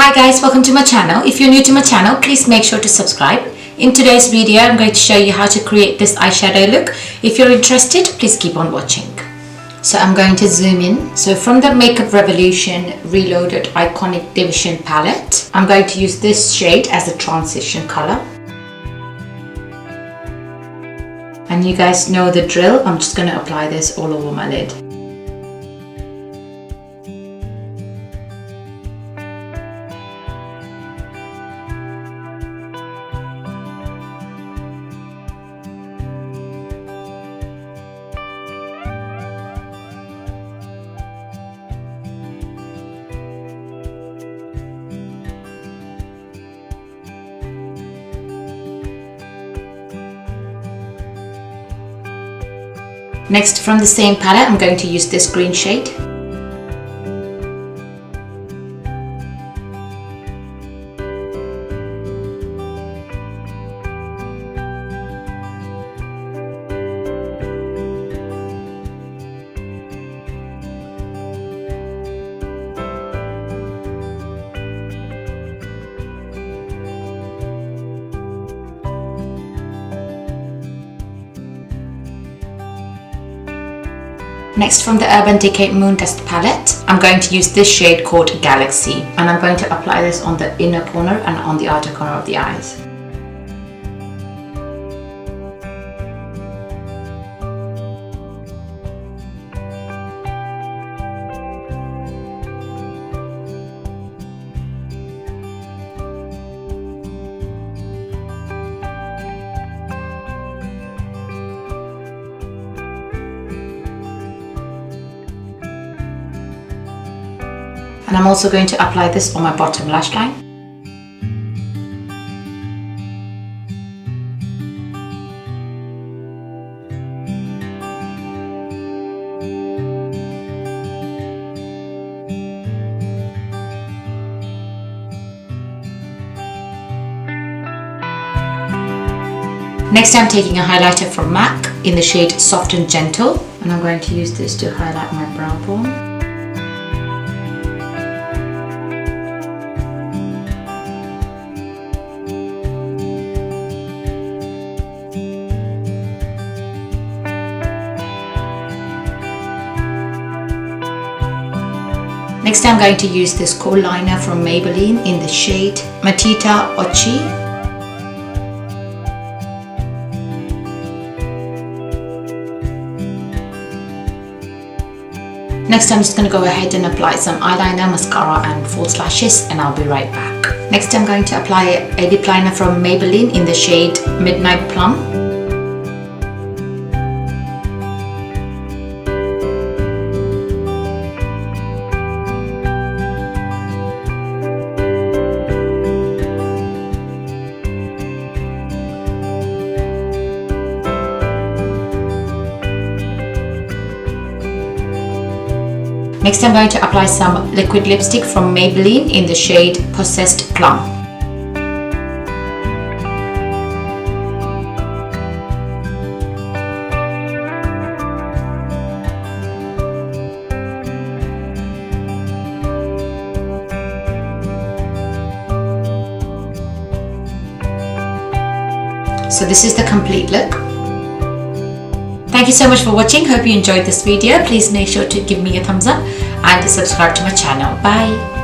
Hi guys, welcome to my channel. If you're new to my channel, please make sure to subscribe. In today's video, I'm going to show you how to create this eyeshadow look. If you're interested, please keep on watching. So I'm going to zoom in. So from the Makeup Revolution Reloaded Iconic Division palette, I'm going to use this shade as a transition color. And you guys know the drill. I'm just going to apply this all over my lid. Next, from the same palette, I'm going to use this green shade. Next, from the Urban Decay Moon Dust palette, I'm going to use this shade called Galaxy, and I'm going to apply this on the inner corner and on the outer corner of the eyes. And I'm also going to apply this on my bottom lash line. Next, I'm taking a highlighter from MAC in the shade Soft and Gentle, and I'm going to use this to highlight my brow bone. Next, I'm going to use this kohl liner from Maybelline in the shade Matita Ochi. Next, I'm just going to go ahead and apply some eyeliner, mascara and false lashes, and I'll be right back. Next, I'm going to apply a lip liner from Maybelline in the shade Midnight Plum. Next, I'm going to apply some liquid lipstick from Maybelline in the shade Possessed Plum. So this is the complete look. Thank you so much for watching. Hope you enjoyed this video. Please make sure to give me a thumbs up and subscribe to my channel. Bye.